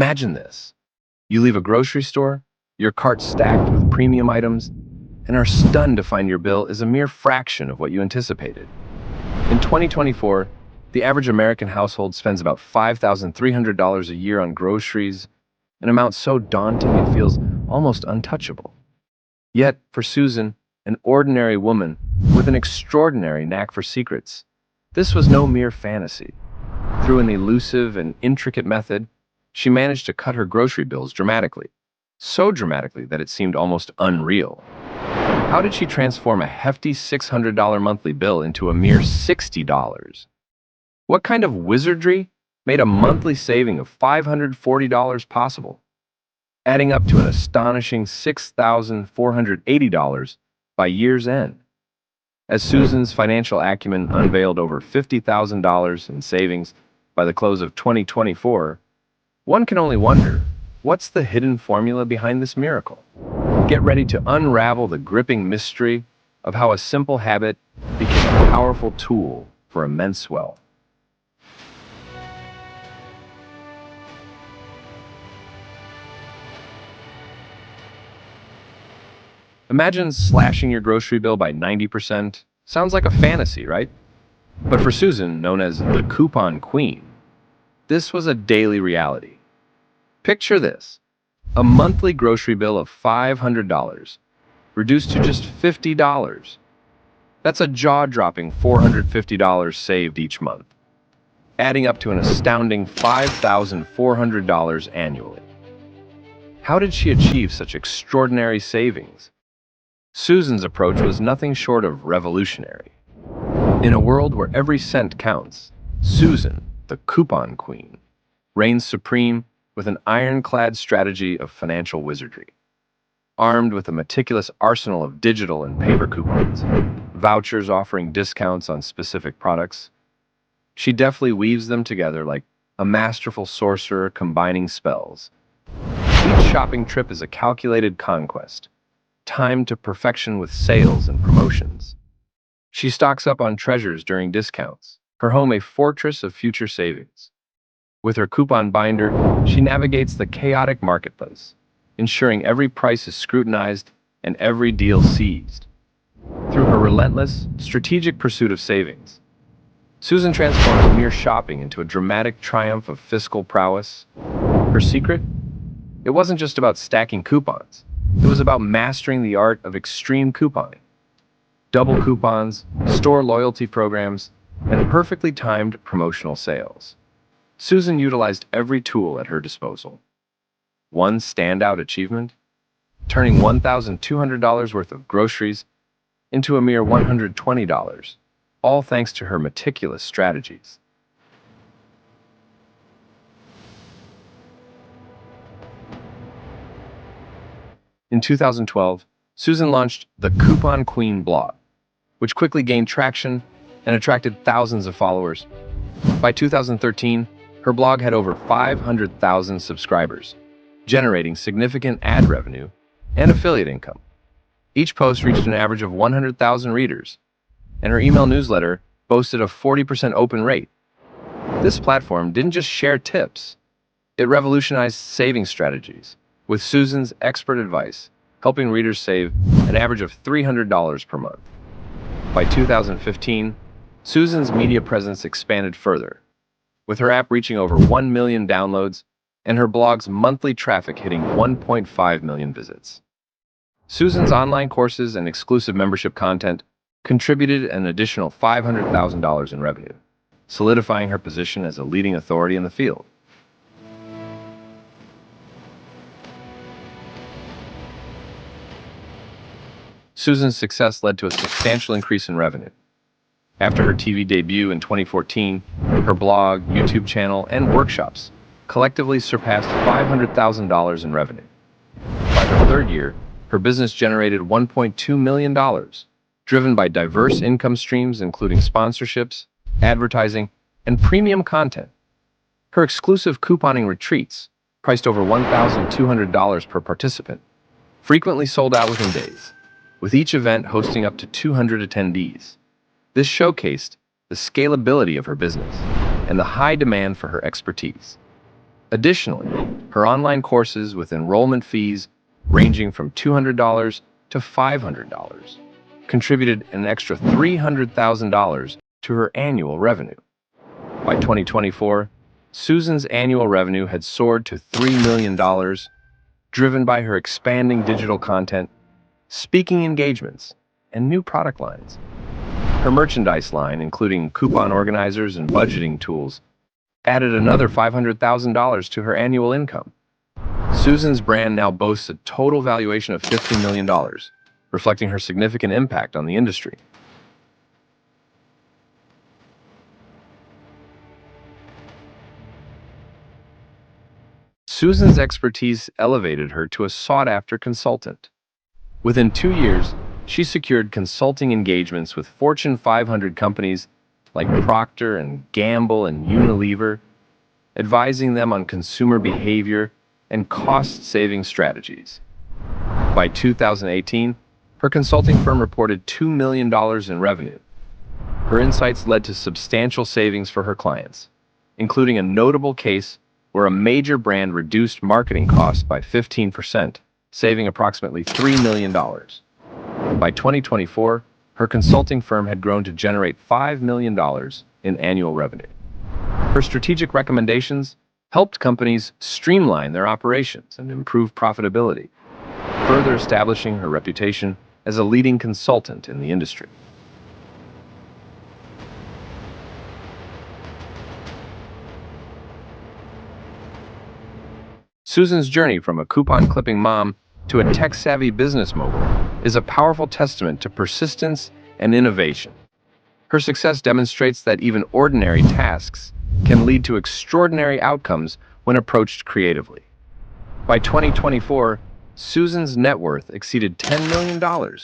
Imagine this. You leave a grocery store, your cart stacked with premium items, and are stunned to find your bill is a mere fraction of what you anticipated. In 2024, the average American household spends about $5,300 a year on groceries, an amount so daunting it feels almost untouchable. Yet, for Susan, an ordinary woman with an extraordinary knack for secrets, this was no mere fantasy. Through an elusive and intricate method, she managed to cut her grocery bills dramatically, so dramatically that it seemed almost unreal. How did she transform a hefty $600 monthly bill into a mere $60? What kind of wizardry made a monthly saving of $540 possible, adding up to an astonishing $6,480 by year's end? As Susan's financial acumen unveiled over $50,000 in savings by the close of 2024, one can only wonder, what's the hidden formula behind this miracle? Get ready to unravel the gripping mystery of how a simple habit became a powerful tool for immense wealth. Imagine slashing your grocery bill by 90%. Sounds like a fantasy, right? But for Susan, known as the Coupon Queen, this was a daily reality. Picture this: a monthly grocery bill of $500, reduced to just $50. That's a jaw-dropping $450 saved each month, adding up to an astounding $5,400 annually. How did she achieve such extraordinary savings? Susan's approach was nothing short of revolutionary. In a world where every cent counts, Susan, the Coupon Queen, reigns supreme with an ironclad strategy of financial wizardry. Armed with a meticulous arsenal of digital and paper coupons, vouchers offering discounts on specific products, she deftly weaves them together like a masterful sorcerer combining spells. Each shopping trip is a calculated conquest, timed to perfection with sales and promotions. She stocks up on treasures during discounts, her home a fortress of future savings. With her coupon binder, she navigates the chaotic marketplace, ensuring every price is scrutinized and every deal seized. Through her relentless, strategic pursuit of savings, Susan transforms mere shopping into a dramatic triumph of fiscal prowess. Her secret? It wasn't just about stacking coupons. It was about mastering the art of extreme couponing. Double coupons, store loyalty programs, and perfectly timed promotional sales. Susan utilized every tool at her disposal. One standout achievement? Turning $1,200 worth of groceries into a mere $120, all thanks to her meticulous strategies. In 2012, Susan launched the Coupon Queen blog, which quickly gained traction and attracted thousands of followers. By 2013, her blog had over 500,000 subscribers, generating significant ad revenue and affiliate income. Each post reached an average of 100,000 readers, and her email newsletter boasted a 40% open rate. This platform didn't just share tips, it revolutionized saving strategies, with Susan's expert advice helping readers save an average of $300 per month. By 2015, Susan's media presence expanded further, with her app reaching over 1 million downloads and her blog's monthly traffic hitting 1.5 million visits. Susan's online courses and exclusive membership content contributed an additional $500,000 in revenue, solidifying her position as a leading authority in the field. Susan's success led to a substantial increase in revenue. After her TV debut in 2014, her blog, YouTube channel, and workshops collectively surpassed $500,000 in revenue. By her third year, her business generated $1.2 million, driven by diverse income streams including sponsorships, advertising, and premium content. Her exclusive couponing retreats, priced over $1,200 per participant, frequently sold out within days, with each event hosting up to 200 attendees. This showcased the scalability of her business and the high demand for her expertise. Additionally, her online courses with enrollment fees ranging from $200 to $500 contributed an extra $300,000 to her annual revenue. By 2024, Susan's annual revenue had soared to $3 million, driven by her expanding digital content, speaking engagements, and new product lines. Her merchandise line, including coupon organizers and budgeting tools, added another $500,000 to her annual income. Susan's brand now boasts a total valuation of $50 million, reflecting her significant impact on the industry. Susan's expertise elevated her to a sought-after consultant. Within 2 years, she secured consulting engagements with Fortune 500 companies like Procter and Gamble and Unilever, advising them on consumer behavior and cost-saving strategies. By 2018, her consulting firm reported $2 million in revenue. Her insights led to substantial savings for her clients, including a notable case where a major brand reduced marketing costs by 15%, saving approximately $3 million. By 2024, her consulting firm had grown to generate $5 million in annual revenue. Her strategic recommendations helped companies streamline their operations and improve profitability, further establishing her reputation as a leading consultant in the industry. Susan's journey from a coupon-clipping mom to a tech-savvy business mogul is a powerful testament to persistence and innovation. Her success demonstrates that even ordinary tasks can lead to extraordinary outcomes when approached creatively. By 2024, Susan's net worth exceeded $10 million,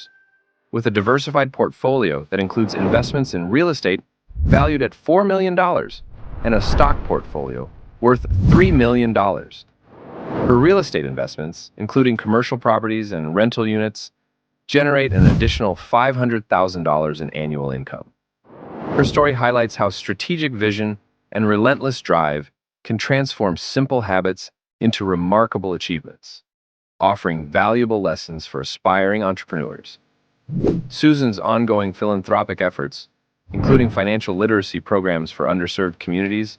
with a diversified portfolio that includes investments in real estate valued at $4 million and a stock portfolio worth $3 million. Her real estate investments, including commercial properties and rental units, generate an additional $500,000 in annual income. Her story highlights how strategic vision and relentless drive can transform simple habits into remarkable achievements, offering valuable lessons for aspiring entrepreneurs. Susan's ongoing philanthropic efforts, including financial literacy programs for underserved communities,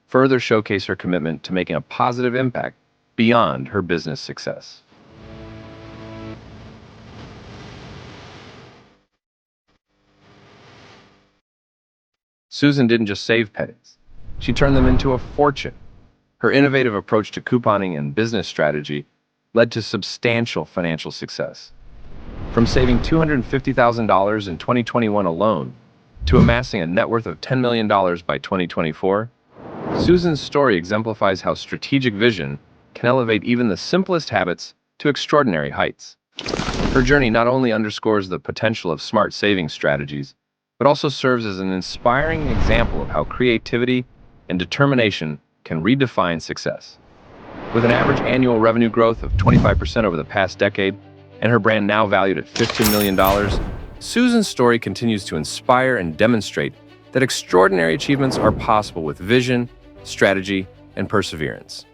further showcase her commitment to making a positive impact beyond her business success. Susan didn't just save pennies, she turned them into a fortune. Her innovative approach to couponing and business strategy led to substantial financial success. From saving $250,000 in 2021 alone to amassing a net worth of $10 million by 2024, Susan's story exemplifies how strategic vision can elevate even the simplest habits to extraordinary heights. Her journey not only underscores the potential of smart saving strategies, but also serves as an inspiring example of how creativity and determination can redefine success. With an average annual revenue growth of 25% over the past decade, and her brand now valued at $15 million, Susan's story continues to inspire and demonstrate that extraordinary achievements are possible with vision, strategy, and perseverance.